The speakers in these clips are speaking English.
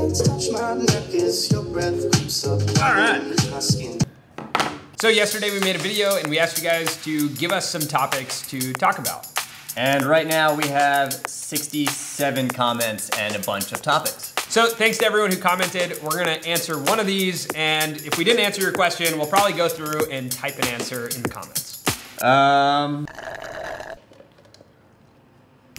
So yesterday we made a video and we asked you guys to give us some topics to talk about. And right now we have 67 comments and a bunch of topics. So thanks to everyone who commented. We're gonna answer one of these, and if we didn't answer your question, we'll probably go through and type an answer in the comments.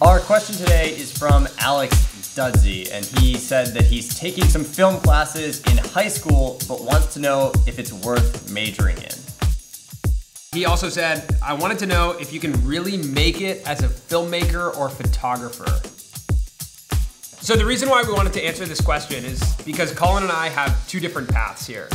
Our question today is from Alex Dudsey, and he said that he's taking some film classes in high school, but wants to know if it's worth majoring in. He also said, I wanted to know if you can really make it as a filmmaker or photographer. So the reason why we wanted to answer this question is because Colin and I have two different paths here.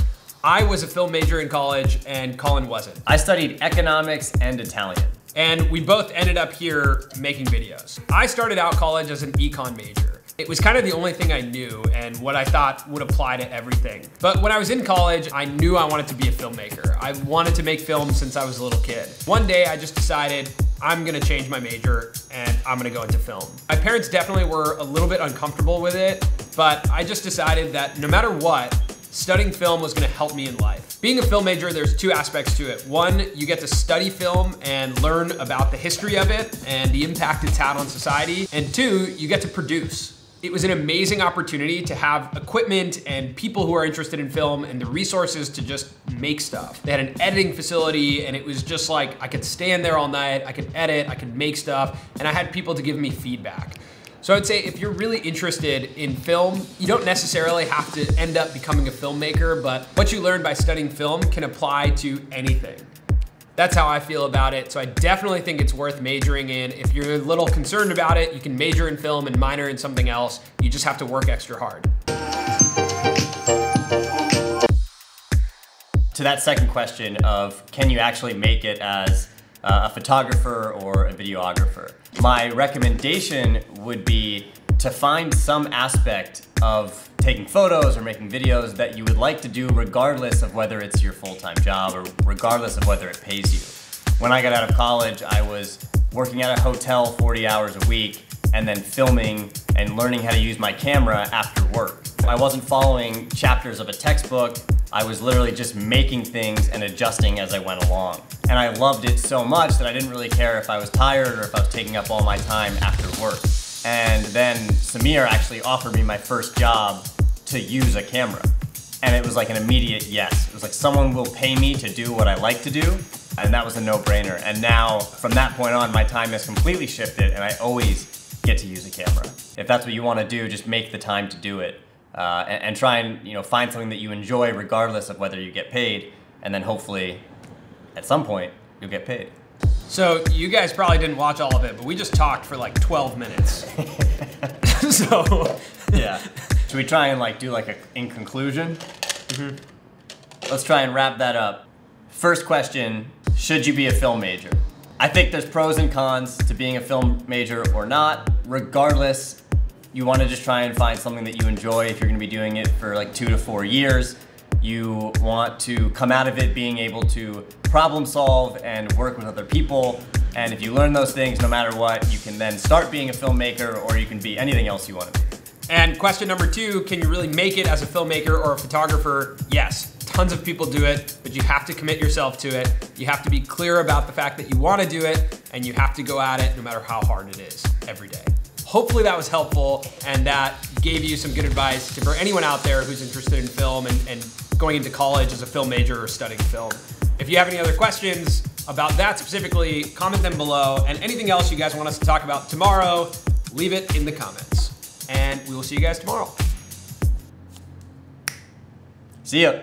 I was a film major in college and Colin wasn't. I studied economics and Italian. And we both ended up here making videos. I started out college as an econ major. It was kind of the only thing I knew and what I thought would apply to everything. But when I was in college, I knew I wanted to be a filmmaker. I wanted to make films since I was a little kid. One day I just decided I'm gonna change my major and I'm gonna go into film. My parents definitely were a little bit uncomfortable with it, but I just decided that no matter what, studying film was gonna help me in life. Being a film major, there's two aspects to it. One, you get to study film and learn about the history of it and the impact it's had on society. And two, you get to produce. It was an amazing opportunity to have equipment and people who are interested in film and the resources to just make stuff. They had an editing facility and it was just like, I could stand there all night, I could edit, I could make stuff, and I had people to give me feedback. So I'd say if you're really interested in film, you don't necessarily have to end up becoming a filmmaker, but what you learn by studying film can apply to anything. That's how I feel about it. So I definitely think it's worth majoring in. If you're a little concerned about it, you can major in film and minor in something else. You just have to work extra hard. To that second question of can you actually make it as a photographer or a videographer? My recommendation would be to find some aspect of taking photos or making videos that you would like to do regardless of whether it's your full-time job or regardless of whether it pays you. When I got out of college, I was working at a hotel 40 hours a week and then filming and learning how to use my camera after work. I wasn't following chapters of a textbook. I was literally just making things and adjusting as I went along. And I loved it so much that I didn't really care if I was tired or if I was taking up all my time after work. And then Samir actually offered me my first job to use a camera. And it was like an immediate yes. It was like someone will pay me to do what I like to do, and that was a no-brainer. And now, from that point on, my time has completely shifted and I always get to use a camera. If that's what you want to do, just make the time to do it. And try and find something that you enjoy regardless of whether you get paid, and then hopefully, at some point, you'll get paid. So you guys probably didn't watch all of it, but we just talked for like 12 minutes. So yeah. Should we try and do like a in conclusion? Mm-hmm. Let's try and wrap that up. First question, should you be a film major? I think there's pros and cons to being a film major or not. Regardless, you want to just try and find something that you enjoy if you're going to be doing it for like 2 to 4 years. You want to come out of it being able to problem solve and work with other people. And if you learn those things, no matter what, you can then start being a filmmaker or you can be anything else you want to be. And question number 2, can you really make it as a filmmaker or a photographer? Yes, tons of people do it, but you have to commit yourself to it. You have to be clear about the fact that you want to do it, and you have to go at it no matter how hard it is every day. Hopefully that was helpful and that gave you some good advice for anyone out there who's interested in film and going into college as a film major or studying film. If you have any other questions about that specifically, comment them below, and anything else you guys want us to talk about tomorrow, leave it in the comments. And we will see you guys tomorrow. See ya.